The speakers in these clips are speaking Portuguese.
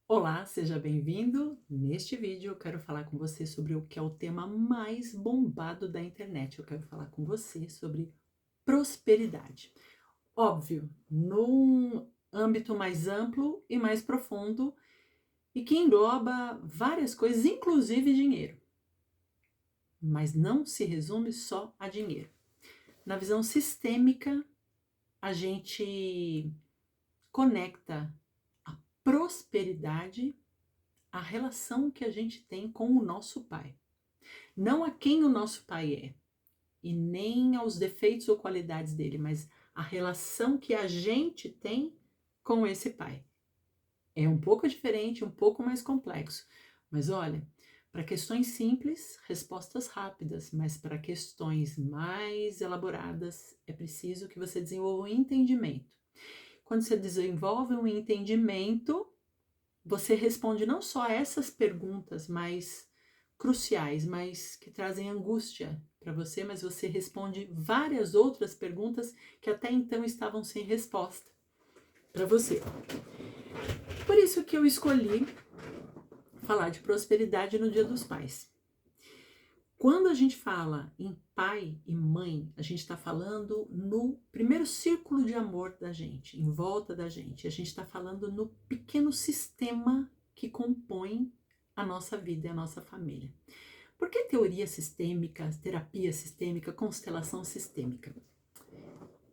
Olá, seja bem-vindo. Neste vídeo eu quero falar com você sobre o que é o tema mais bombado da internet. Eu quero falar com você sobre prosperidade. Óbvio, num âmbito mais amplo e mais profundo e que engloba várias coisas, inclusive dinheiro. Mas não se resume só a dinheiro. Na visão sistêmica, a gente conecta a prosperidade a relação que a gente tem com o nosso pai. Não a quem o nosso pai é, e nem aos defeitos ou qualidades dele, mas a relação que a gente tem com esse pai. É um pouco diferente, um pouco mais complexo. Mas olha, para questões simples, respostas rápidas, mas para questões mais elaboradas, é preciso que você desenvolva um entendimento. Quando você desenvolve um entendimento, você responde não só a essas perguntas mais cruciais, mas que trazem angústia para você, mas você responde várias outras perguntas que até então estavam sem resposta para você. Por isso que eu escolhi falar de prosperidade no Dia dos Pais. Quando a gente fala em pai e mãe, a gente está falando no primeiro círculo de amor da gente, em volta da gente. A gente está falando no pequeno sistema que compõe a nossa vida e a nossa família. Por que teoria sistêmica, terapia sistêmica, constelação sistêmica?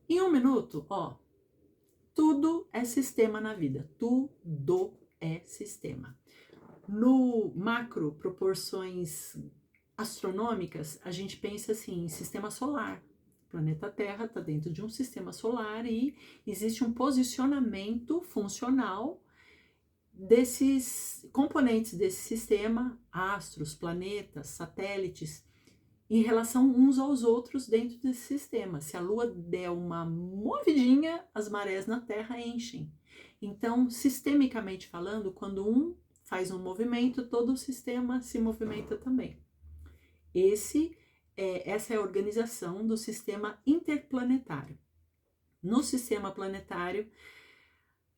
Em um minuto, tudo é sistema na vida. Tudo é sistema. No macro, proporções astronômicas, a gente pensa assim em sistema solar. O planeta Terra está dentro de um sistema solar e existe um posicionamento funcional desses componentes desse sistema, astros, planetas, satélites, em relação uns aos outros dentro desse sistema. Se a Lua der uma movidinha, as marés na Terra enchem. Então, sistemicamente falando, quando um faz um movimento, todo o sistema se movimenta também. Essa é a organização do sistema interplanetário. No sistema planetário,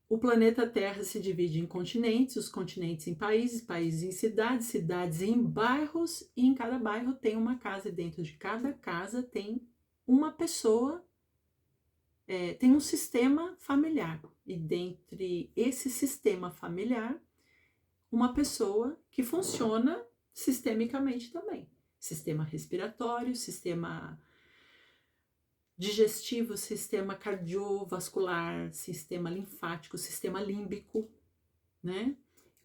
o planeta Terra se divide em continentes, os continentes em países, países em cidades, cidades em bairros, e em cada bairro tem uma casa, e dentro de cada casa tem uma pessoa, tem um sistema familiar. E dentre esse sistema familiar, uma pessoa que funciona sistemicamente também. Sistema respiratório, sistema digestivo, sistema cardiovascular, sistema linfático, sistema límbico, né?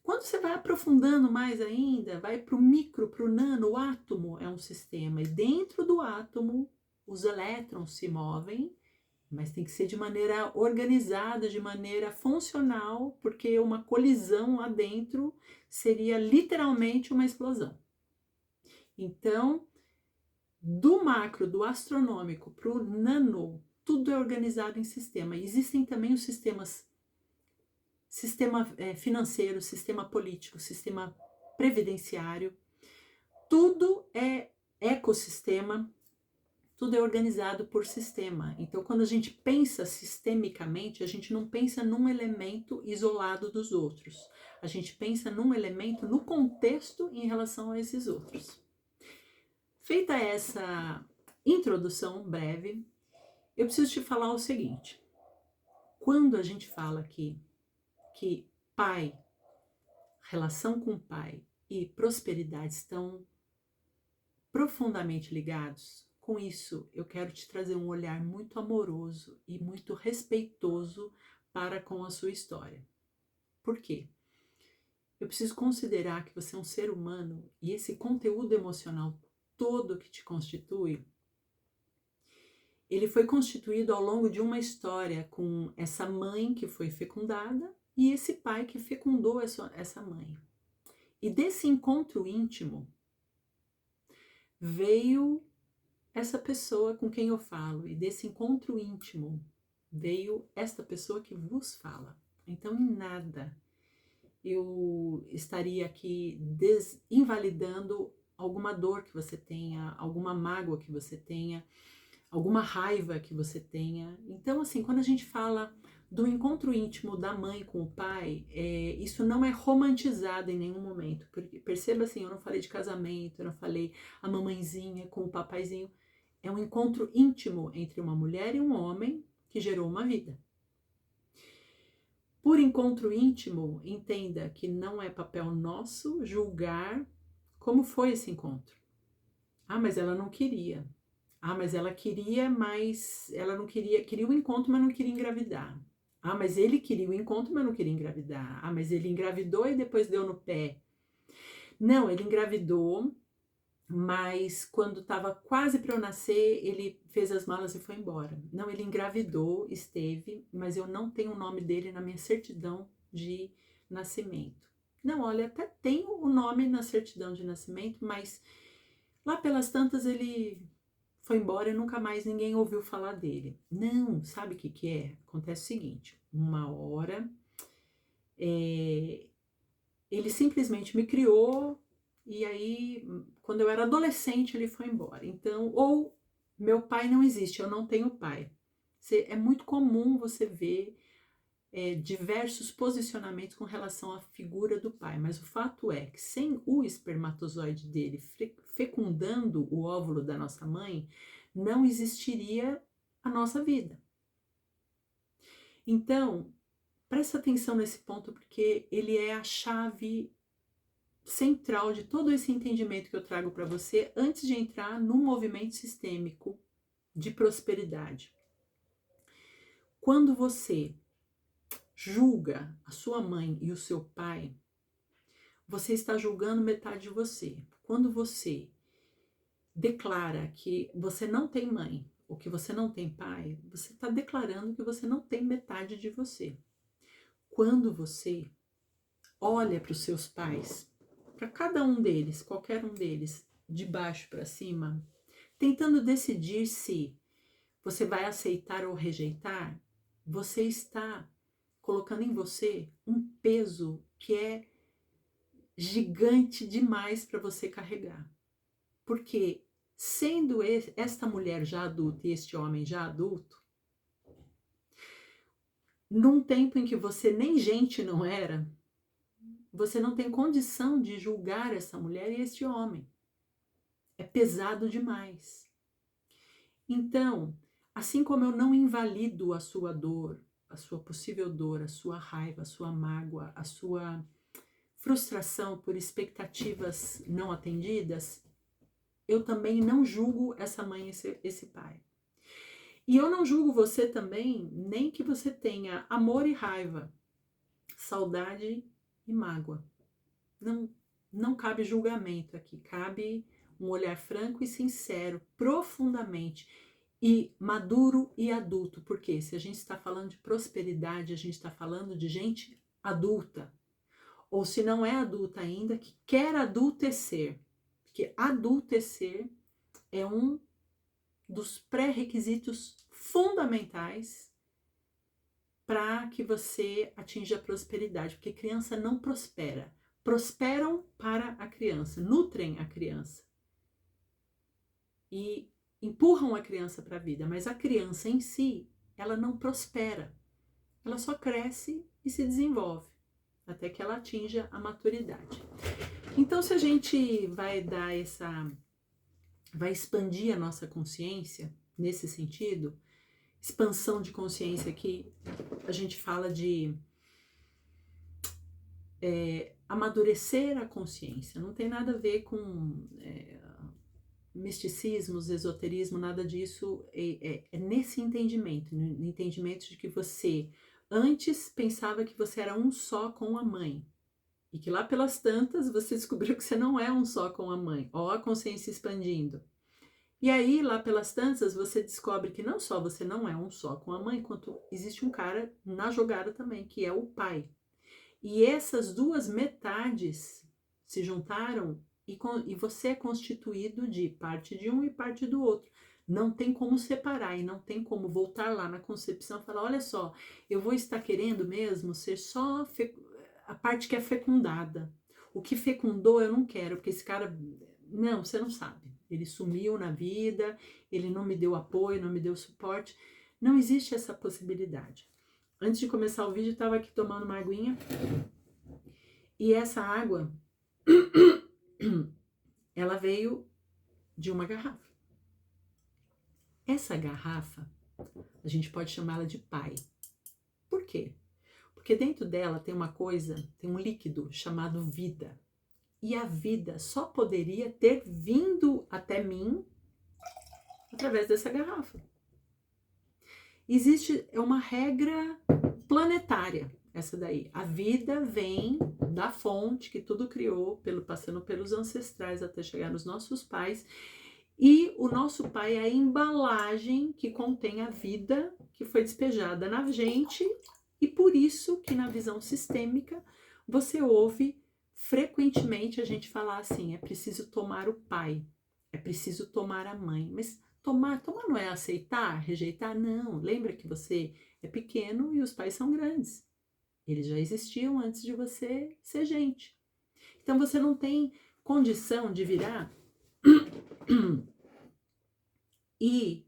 Quando você vai aprofundando mais ainda, vai para o micro, para o nano, o átomo é um sistema, e dentro do átomo os elétrons se movem, mas tem que ser de maneira organizada, de maneira funcional, porque uma colisão lá dentro seria literalmente uma explosão. Então, do macro, do astronômico para o nano, tudo é organizado em sistema. Existem também os sistema financeiro, sistema político, sistema previdenciário. Tudo é ecossistema, tudo é organizado por sistema. Então, quando a gente pensa sistemicamente, a gente não pensa num elemento isolado dos outros. A gente pensa num elemento no contexto em relação a esses outros. Feita essa introdução breve, eu preciso te falar o seguinte. Quando a gente fala aqui que pai, relação com o pai e prosperidade estão profundamente ligados, com isso eu quero te trazer um olhar muito amoroso e muito respeitoso para com a sua história. Por quê? Eu preciso considerar que você é um ser humano e esse conteúdo emocional todo que te constitui, ele foi constituído ao longo de uma história com essa mãe que foi fecundada e esse pai que fecundou essa mãe. E desse encontro íntimo veio essa pessoa com quem eu falo, e desse encontro íntimo veio esta pessoa que vos fala. Então, em nada eu estaria aqui invalidando alguma dor que você tenha, alguma mágoa que você tenha, alguma raiva que você tenha. Então, assim, quando a gente fala do encontro íntimo da mãe com o pai, isso não é romantizado em nenhum momento. Porque, perceba assim, eu não falei de casamento, eu não falei a mamãezinha com o papaizinho. É um encontro íntimo entre uma mulher e um homem que gerou uma vida. Por encontro íntimo, entenda que não é papel nosso julgar como foi esse encontro. Ah, mas ela não queria. Ah, mas ela queria, mas ela não queria, queria o encontro, mas não queria engravidar. Ah, mas ele queria o encontro, mas não queria engravidar. Ah, mas ele engravidou e depois deu no pé. Não, ele engravidou, mas quando estava quase para eu nascer, ele fez as malas e foi embora. Não, ele engravidou, esteve, mas eu não tenho o nome dele na minha certidão de nascimento. Não, olha, até tenho o nome na certidão de nascimento, mas lá pelas tantas ele foi embora e nunca mais ninguém ouviu falar dele. Não, sabe o que que é? Acontece o seguinte, uma hora ele simplesmente me criou e aí quando eu era adolescente ele foi embora. Então, ou meu pai não existe, eu não tenho pai. É muito comum você ver diversos posicionamentos com relação à figura do pai, mas o fato é que sem o espermatozoide dele fecundando o óvulo da nossa mãe, não existiria a nossa vida. Então, presta atenção nesse ponto porque ele é a chave central de todo esse entendimento que eu trago para você antes de entrar no movimento sistêmico de prosperidade. Quando você julga a sua mãe e o seu pai, você está julgando metade de você. Quando você declara que você não tem mãe ou que você não tem pai, você está declarando que você não tem metade de você. Quando você olha para os seus pais, para cada um deles, qualquer um deles, de baixo para cima, tentando decidir se você vai aceitar ou rejeitar, você está colocando em você um peso que é gigante demais para você carregar. Porque sendo esta mulher já adulta e este homem já adulto, num tempo em que você nem gente não era, você não tem condição de julgar essa mulher e este homem. É pesado demais. Então, assim como eu não invalido a sua dor, a sua possível dor, a sua raiva, a sua mágoa, a sua frustração por expectativas não atendidas, eu também não julgo essa mãe e esse pai. E eu não julgo você também, nem que você tenha amor e raiva, saudade e mágoa. Não cabe julgamento aqui, cabe um olhar franco e sincero, profundamente, e maduro e adulto, porque se a gente está falando de prosperidade, a gente está falando de gente adulta, ou se não é adulta ainda, que quer adultecer, porque adultecer é um dos pré-requisitos fundamentais para que você atinja a prosperidade, porque criança não prospera. Prosperam para a criança, nutrem a criança e empurram a criança para a vida, mas a criança em si, ela não prospera. Ela só cresce e se desenvolve até que ela atinja a maturidade. Então, se a gente vai vai expandir a nossa consciência nesse sentido, expansão de consciência que a gente fala de amadurecer a consciência, não tem nada a ver com misticismos, esoterismo, nada disso, é nesse entendimento, no entendimento de que você antes pensava que você era um só com a mãe, e que lá pelas tantas você descobriu que você não é um só com a mãe, ó a consciência expandindo. E aí, lá pelas tantas, você descobre que não só você não é um só com a mãe, quanto existe um cara na jogada também, que é o pai. E essas duas metades se juntaram e você é constituído de parte de um e parte do outro. Não tem como separar e não tem como voltar lá na concepção e falar, olha só, eu vou estar querendo mesmo ser só a parte que é fecundada. O que fecundou eu não quero, porque esse cara... Não, você não sabe. Ele sumiu na vida, ele não me deu apoio, não me deu suporte. Não existe essa possibilidade. Antes de começar o vídeo, eu tava aqui tomando uma aguinha. E essa água, ela veio de uma garrafa. Essa garrafa, a gente pode chamá-la de pai. Por quê? Porque dentro dela tem uma coisa, tem um líquido chamado vida. E a vida só poderia ter vindo até mim através dessa garrafa. Existe uma regra planetária, essa daí. A vida vem da fonte que tudo criou, passando pelos ancestrais até chegar nos nossos pais. E o nosso pai é a embalagem que contém a vida que foi despejada na gente. E por isso que na visão sistêmica você ouve frequentemente a gente falar assim, é preciso tomar o pai, é preciso tomar a mãe. Mas tomar não é aceitar, rejeitar? Não, lembra que você é pequeno e os pais são grandes. Eles já existiam antes de você ser gente. Então você não tem condição de virar e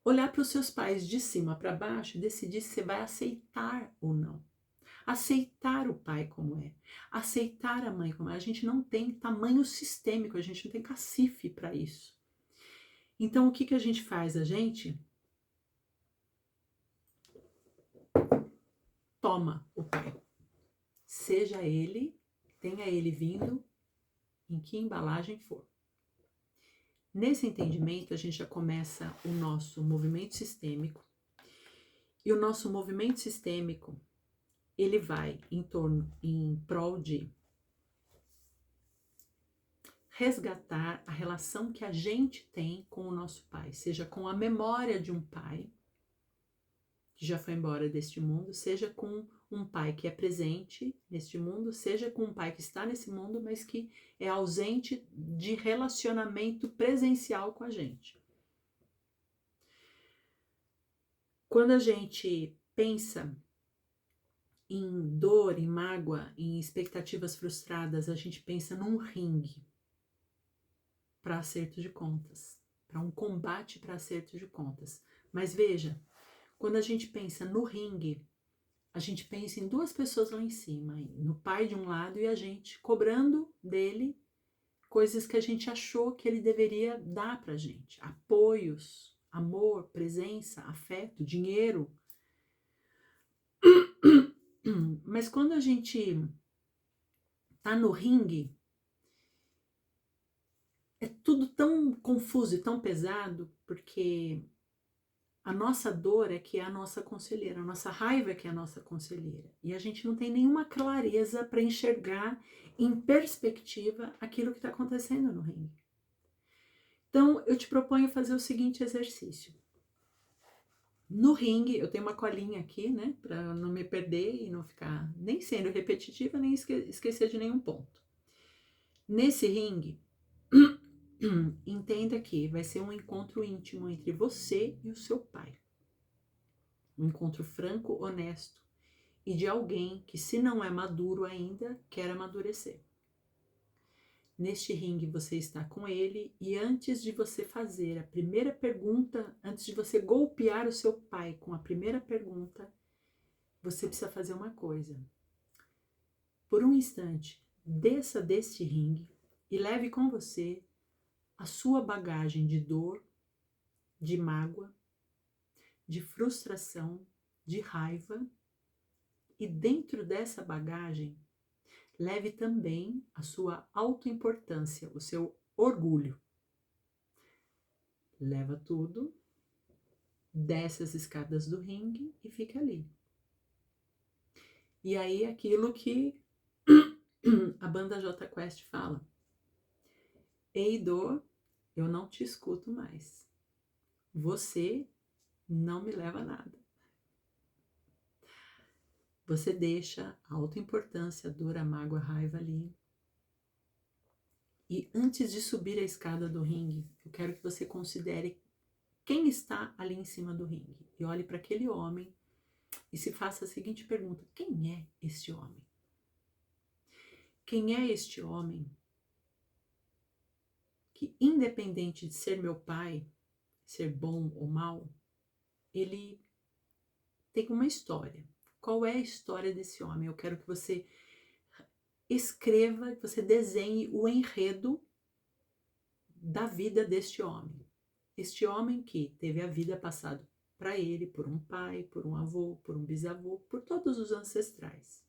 olhar para os seus pais de cima para baixo e decidir se você vai aceitar ou não. Aceitar o pai como é, aceitar a mãe como é. A gente não tem tamanho sistêmico, a gente não tem cacife para isso. Então o que a gente faz? A gente toma o pai, seja ele, tenha ele vindo em que embalagem for. Nesse entendimento, a gente já começa o nosso movimento sistêmico. E o nosso movimento sistêmico, ele vai em prol de resgatar a relação que a gente tem com o nosso pai, seja com a memória de um pai que já foi embora deste mundo, seja com um pai que é presente neste mundo, seja com um pai que está nesse mundo, mas que é ausente de relacionamento presencial com a gente. Quando a gente pensa em dor, em mágoa, em expectativas frustradas, a gente pensa num ringue para acerto de contas, para um combate para acerto de contas. Mas veja, quando a gente pensa no ringue, a gente pensa em duas pessoas lá em cima, no pai de um lado e a gente cobrando dele coisas que a gente achou que ele deveria dar pra gente, apoios, amor, presença, afeto, dinheiro. Mas quando a gente tá no ringue, é tudo tão confuso e tão pesado, porque a nossa dor é que é a nossa conselheira, a nossa raiva é que é a nossa conselheira. E a gente não tem nenhuma clareza para enxergar em perspectiva aquilo que está acontecendo no ringue. Então, eu te proponho fazer o seguinte exercício. No ringue, eu tenho uma colinha aqui, né, para não me perder e não ficar nem sendo repetitiva, nem esquecer de nenhum ponto. Nesse ringue, entenda que vai ser um encontro íntimo entre você e o seu pai. Um encontro franco, honesto e de alguém que, se não é maduro ainda, quer amadurecer. Neste ringue você está com ele e antes de você fazer a primeira pergunta, antes de você golpear o seu pai com a primeira pergunta, você precisa fazer uma coisa. Por um instante, desça deste ringue e leve com você a sua bagagem de dor, de mágoa, de frustração, de raiva. E dentro dessa bagagem, leve também a sua autoimportância, o seu orgulho. Leva tudo, desce as escadas do ringue e fica ali. E aí aquilo que a banda J Quest fala. Ei, dor, eu não te escuto mais. Você não me leva a nada. Você deixa a autoimportância, a dor, a mágoa, a raiva ali. E antes de subir a escada do ringue, eu quero que você considere quem está ali em cima do ringue. E olhe para aquele homem e se faça a seguinte pergunta: quem é este homem? Quem é este homem que, independente de ser meu pai, ser bom ou mal, ele tem uma história. Qual é a história desse homem? Eu quero que você escreva, que você desenhe o enredo da vida deste homem. Este homem que teve a vida passada para ele por um pai, por um avô, por um bisavô, por todos os ancestrais.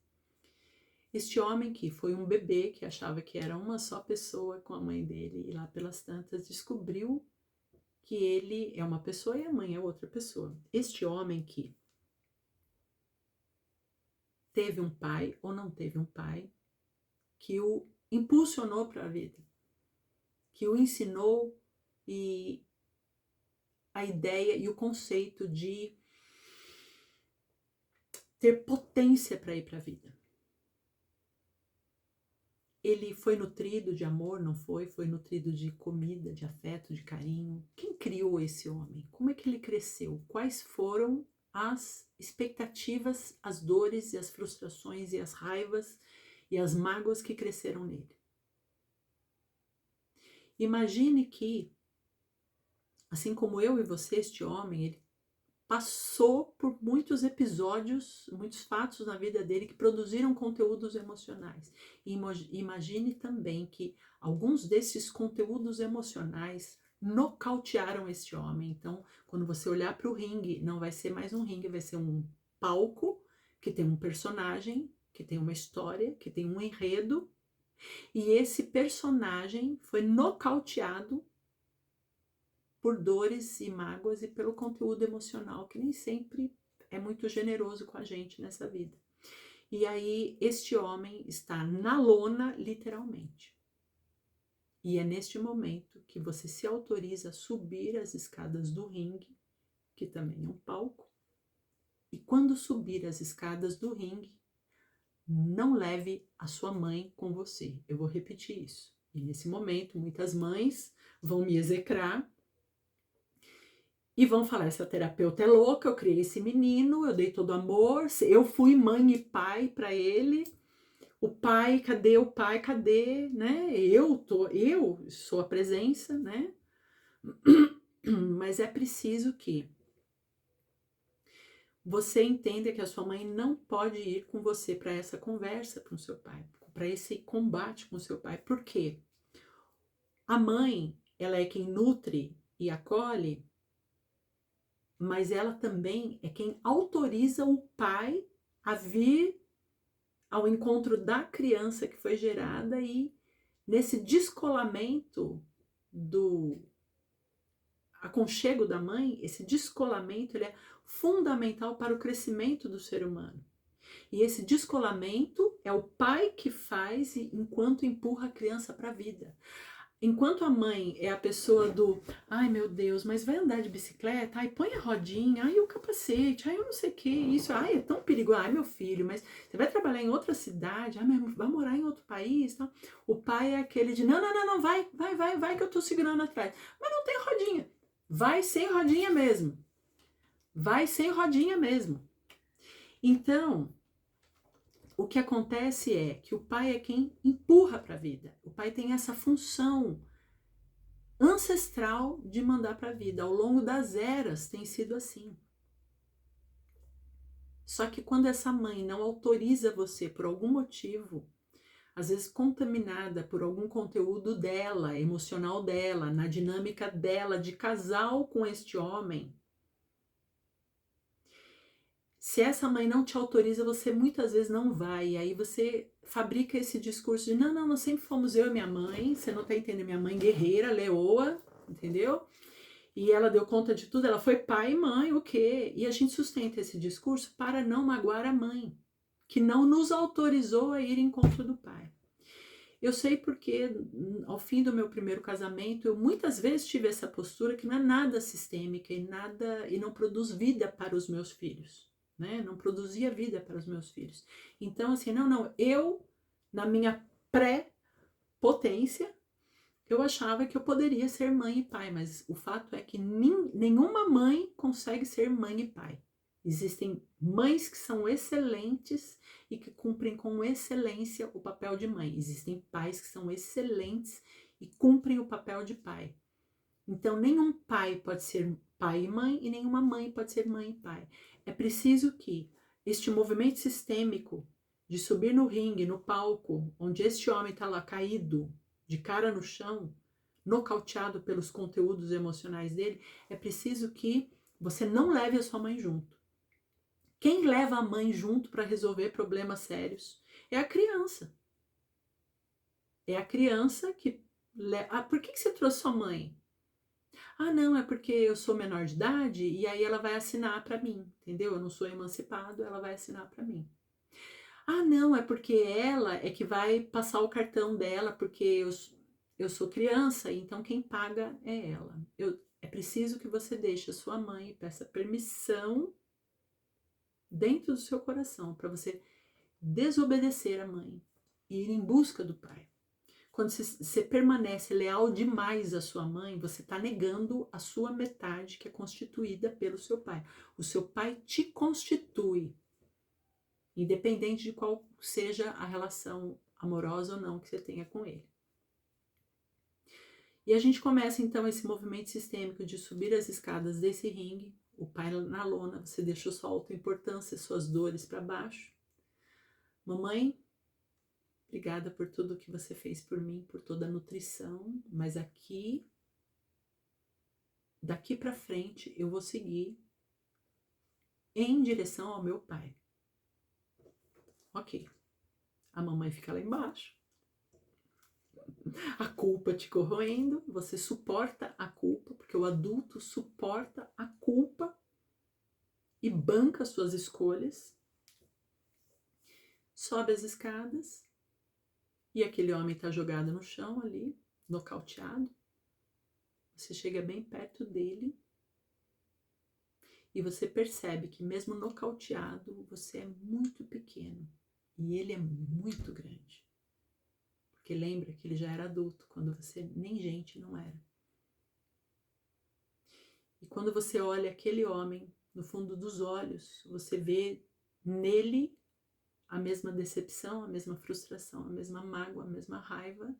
Este homem que foi um bebê que achava que era uma só pessoa com a mãe dele e lá pelas tantas descobriu que ele é uma pessoa e a mãe é outra pessoa. Este homem que teve um pai ou não teve um pai, que o impulsionou para a vida, que o ensinou e a ideia e o conceito de ter potência para ir para a vida. Ele foi nutrido de amor, não foi? Foi nutrido de comida, de afeto, de carinho. Quem criou esse homem? Como é que ele cresceu? Quais foram as expectativas, as dores e as frustrações e as raivas e as mágoas que cresceram nele? Imagine que, assim como eu e você, este homem, ele passou por muitos episódios, muitos fatos na vida dele que produziram conteúdos emocionais. E imagine também que alguns desses conteúdos emocionais nocautearam este homem. Então, quando você olhar para o ringue, não vai ser mais um ringue, vai ser um palco que tem um personagem, que tem uma história, que tem um enredo. E esse personagem foi nocauteado por dores e mágoas e pelo conteúdo emocional que nem sempre é muito generoso com a gente nessa vida. E aí este homem está na lona literalmente. E é neste momento que você se autoriza a subir as escadas do ringue, que também é um palco. E quando subir as escadas do ringue, não leve a sua mãe com você. Eu vou repetir isso. E nesse momento, muitas mães vão me execrar e vão falar, essa terapeuta é louca, eu criei esse menino, eu dei todo amor, eu fui mãe e pai para ele. O pai, cadê o pai? Cadê, né? Eu sou a presença, né? Mas é preciso que você entenda que a sua mãe não pode ir com você para essa conversa com o seu pai, para esse combate com o seu pai. Por quê? A mãe, ela é quem nutre e acolhe, mas ela também é quem autoriza o pai a vir ao encontro da criança que foi gerada e nesse descolamento do aconchego da mãe, esse descolamento ele é fundamental para o crescimento do ser humano. E esse descolamento é o pai que faz enquanto empurra a criança para a vida. Enquanto a mãe é a pessoa do, ai meu Deus, mas vai andar de bicicleta, ai põe a rodinha, ai o capacete, ai eu não sei o que, isso, ai é tão perigoso, ai meu filho, mas você vai trabalhar em outra cidade, ai vai morar em outro país, tá? O pai é aquele de, não, vai que eu tô segurando atrás, mas não tem rodinha, vai sem rodinha mesmo, vai sem rodinha mesmo. Então, o que acontece é que o pai é quem empurra para a vida. O pai tem essa função ancestral de mandar para a vida. Ao longo das eras tem sido assim. Só que quando essa mãe não autoriza você por algum motivo, às vezes contaminada por algum conteúdo dela, emocional dela, na dinâmica dela de casal com este homem, se essa mãe não te autoriza, você muitas vezes não vai. E aí você fabrica esse discurso de não, nós sempre fomos eu e minha mãe, você não tá entendendo, minha mãe guerreira, leoa, entendeu? E ela deu conta de tudo, ela foi pai e mãe, o quê? E a gente sustenta esse discurso para não magoar a mãe, que não nos autorizou a ir em encontro do pai. Eu sei porque ao fim do meu primeiro casamento, eu muitas vezes tive essa postura que não é nada sistêmica e não produz vida para os meus filhos. Né? Não produzia vida para os meus filhos. Então, assim, eu, na minha pré-potência, eu achava que eu poderia ser mãe e pai, mas o fato é que nenhuma mãe consegue ser mãe e pai. Existem mães que são excelentes e que cumprem com excelência o papel de mãe. Existem pais que são excelentes e cumprem o papel de pai. Então, nenhum pai pode ser pai e mãe, e nenhuma mãe pode ser mãe e pai. É preciso que este movimento sistêmico de subir no ringue, no palco, onde este homem está lá caído, de cara no chão, nocauteado pelos conteúdos emocionais dele, é preciso que você não leve a sua mãe junto. Quem leva a mãe junto para resolver problemas sérios é a criança. É a criança que... por que você trouxe sua mãe? Ah, não, é porque eu sou menor de idade e aí ela vai assinar para mim, entendeu? Eu não sou emancipado, ela vai assinar para mim. Ah, não, é porque ela é que vai passar o cartão dela, porque eu sou criança, então quem paga é ela. É preciso que você deixe a sua mãe e peça permissão dentro do seu coração para você desobedecer a mãe e ir em busca do pai. Quando você permanece leal demais à sua mãe, você está negando a sua metade que é constituída pelo seu pai. O seu pai te constitui, independente de qual seja a relação amorosa ou não que você tenha com ele. E a gente começa então esse movimento sistêmico de subir as escadas desse ringue, o pai na lona, você deixou sua autoimportância, suas dores para baixo. Mamãe, obrigada por tudo que você fez por mim, por toda a nutrição, mas daqui para frente eu vou seguir em direção ao meu pai. Ok. A mamãe fica lá embaixo. A culpa te corroendo, você suporta a culpa, porque o adulto suporta a culpa e banca suas escolhas. Sobe as escadas e aquele homem está jogado no chão ali, nocauteado. Você chega bem perto dele e você percebe que mesmo nocauteado, você é muito pequeno e ele é muito grande. Porque lembra que ele já era adulto, quando você nem gente não era. E quando você olha aquele homem no fundo dos olhos, você vê nele a mesma decepção, a mesma frustração, a mesma mágoa, a mesma raiva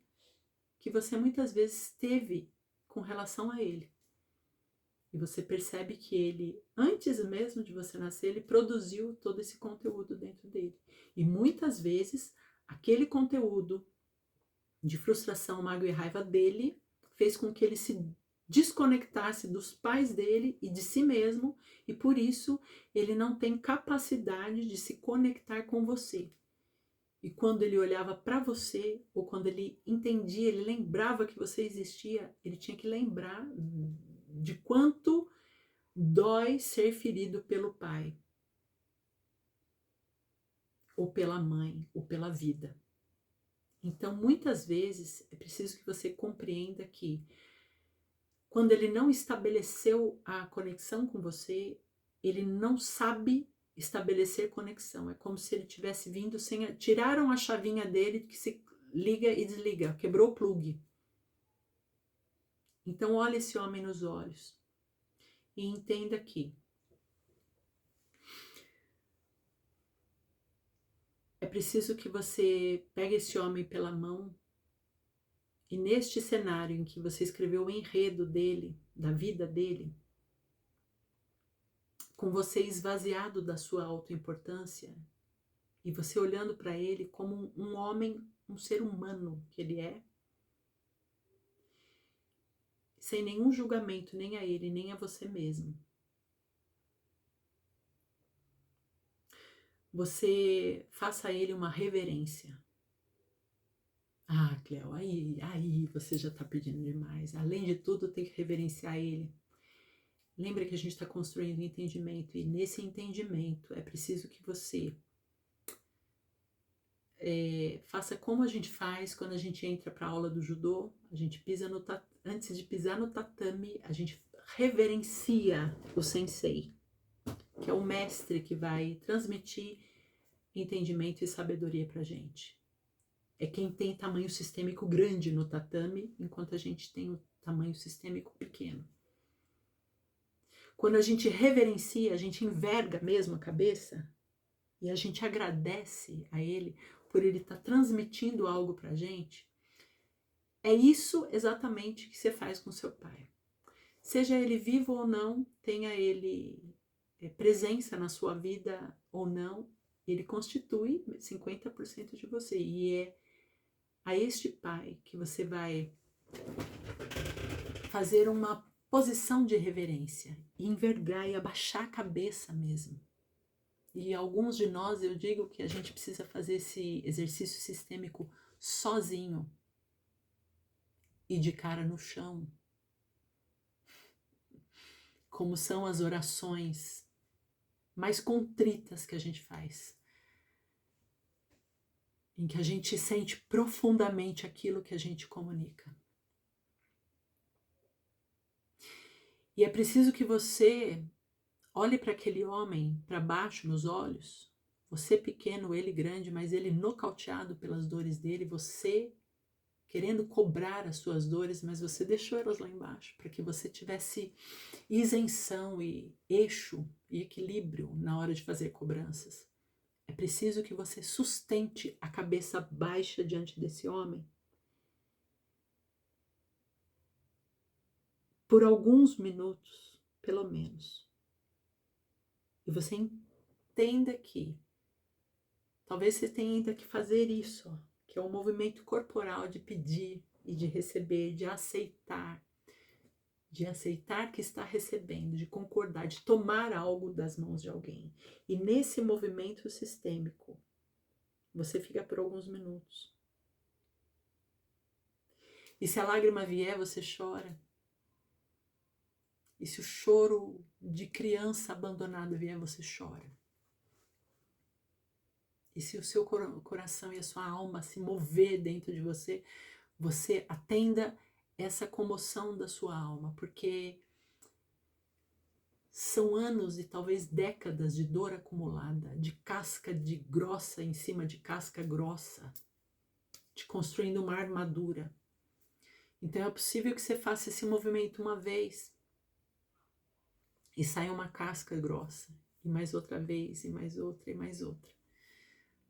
que você muitas vezes teve com relação a ele. E você percebe que ele, antes mesmo de você nascer, ele produziu todo esse conteúdo dentro dele. E muitas vezes, aquele conteúdo de frustração, mágoa e raiva dele fez com que ele se desconectasse dos pais dele e de si mesmo, e por isso ele não tem capacidade de se conectar com você. E quando ele olhava para você, ou quando ele entendia, ele lembrava que você existia, ele tinha que lembrar de quanto dói ser ferido pelo pai, ou pela mãe, ou pela vida. Então, muitas vezes, é preciso que você compreenda que quando ele não estabeleceu a conexão com você, ele não sabe estabelecer conexão. É como se ele tivesse vindo sem... Tiraram a chavinha dele que se liga e desliga, quebrou o plug. Então, olhe esse homem nos olhos e entenda que é preciso que você pegue esse homem pela mão e neste cenário em que você escreveu o enredo dele, da vida dele, com você esvaziado da sua autoimportância e você olhando para ele como um homem, um ser humano que ele é, sem nenhum julgamento nem a ele, nem a você mesmo. Você faça a ele uma reverência. Ah, Cleo, aí você já está pedindo demais. Além de tudo, tem que reverenciar ele. Lembra que a gente está construindo entendimento, e nesse entendimento é preciso que você faça como a gente faz quando a gente entra para a aula do judô. A gente pisa no antes de pisar no tatame, a gente reverencia o sensei, que é o mestre que vai transmitir entendimento e sabedoria para a gente. É quem tem tamanho sistêmico grande no tatame, enquanto a gente tem o tamanho sistêmico pequeno. Quando a gente reverencia, a gente enverga mesmo a cabeça e a gente agradece a ele por ele estar transmitindo algo pra gente. É isso exatamente que você faz com seu pai. Seja ele vivo ou não, tenha ele presença na sua vida ou não, ele constitui 50% de você. E é a este pai que você vai fazer uma posição de reverência, e envergar e abaixar a cabeça mesmo. E alguns de nós, eu digo que a gente precisa fazer esse exercício sistêmico sozinho e de cara no chão, como são as orações mais contritas que a gente faz, em que a gente sente profundamente aquilo que a gente comunica. E é preciso que você olhe para aquele homem, para baixo nos olhos, você pequeno, ele grande, mas ele nocauteado pelas dores dele, você querendo cobrar as suas dores, mas você deixou elas lá embaixo, para que você tivesse isenção e eixo e equilíbrio na hora de fazer cobranças. É preciso que você sustente a cabeça baixa diante desse homem por alguns minutos, pelo menos. E você entenda que talvez você tenha ainda que fazer isso, ó, que é um movimento corporal de pedir e de receber, de aceitar que está recebendo, de concordar, de tomar algo das mãos de alguém. E nesse movimento sistêmico, você fica por alguns minutos. E se a lágrima vier, você chora. E se o choro de criança abandonada vier, você chora. E se o seu coração e a sua alma se mover dentro de você, você atenda essa comoção da sua alma, porque são anos e talvez décadas de dor acumulada, de casca de grossa em cima de casca grossa, te construindo uma armadura. Então é possível que você faça esse movimento uma vez e saia uma casca grossa, e mais outra vez, e mais outra, e mais outra,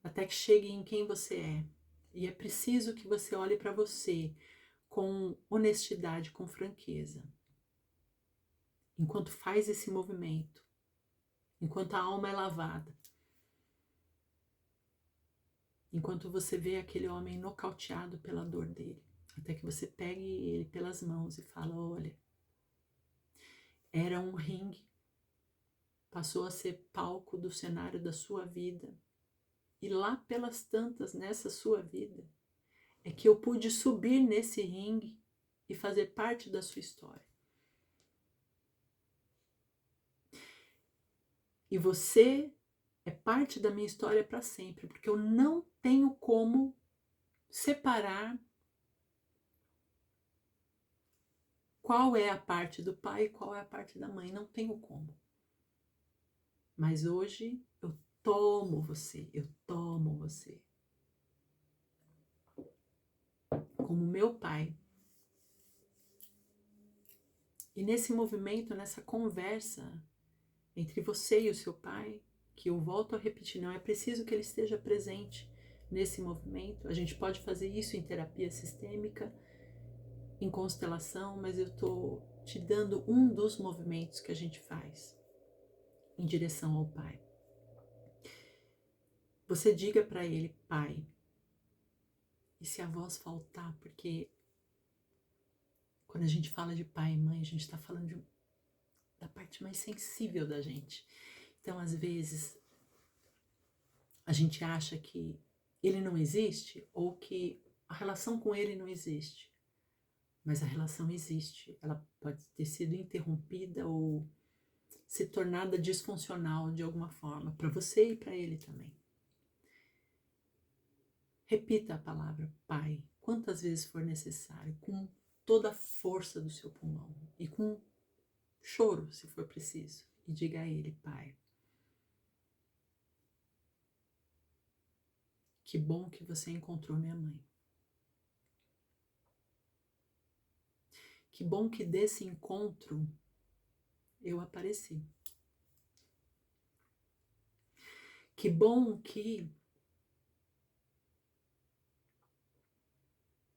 até que chegue em quem você é. E é preciso que você olhe para você com honestidade, com franqueza, enquanto faz esse movimento, enquanto a alma é lavada, enquanto você vê aquele homem nocauteado pela dor dele, até que você pegue ele pelas mãos e fala: olha, era um ringue, passou a ser palco do cenário da sua vida, e lá pelas tantas nessa sua vida é que eu pude subir nesse ringue e fazer parte da sua história. E você é parte da minha história para sempre, porque eu não tenho como separar qual é a parte do pai e qual é a parte da mãe. Não tenho como. Mas hoje eu tomo você, como meu pai. E nesse movimento, nessa conversa entre você e o seu pai, que eu volto a repetir, não é preciso que ele esteja presente nesse movimento. A gente pode fazer isso em terapia sistêmica, em constelação, mas eu estou te dando um dos movimentos que a gente faz em direção ao pai. Você diga para ele: pai. E se a voz faltar, porque quando a gente fala de pai e mãe, a gente está falando da parte mais sensível da gente. Então, às vezes, a gente acha que ele não existe ou que a relação com ele não existe. Mas a relação existe. Ela pode ter sido interrompida ou se tornada disfuncional de alguma forma, para você e para ele também. Repita a palavra pai quantas vezes for necessário, com toda a força do seu pulmão e com choro, se for preciso. E diga a ele: pai, que bom que você encontrou minha mãe. Que bom que desse encontro eu apareci. Que bom que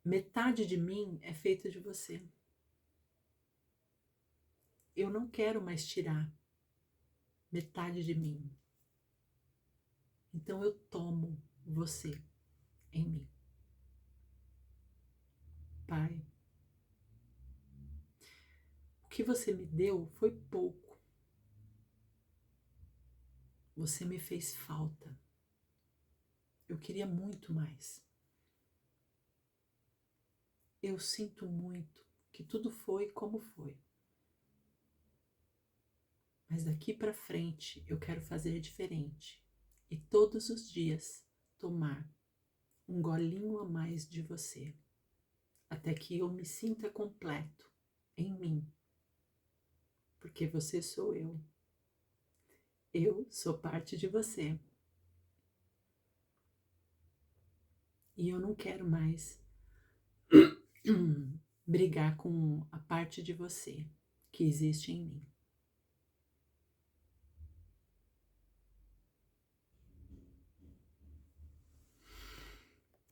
metade de mim é feita de você. eu não quero mais tirar metade de mim. Então eu tomo você em mim. Pai, o que você me deu foi pouco. Você me fez falta. Eu queria muito mais. Eu sinto muito que tudo foi como foi. Mas daqui para frente eu quero fazer diferente. E todos os dias tomar um golinho a mais de você. Até que eu me sinta completo em mim. Porque você sou eu. Eu sou parte de você. E eu não quero mais brigar com a parte de você que existe em mim.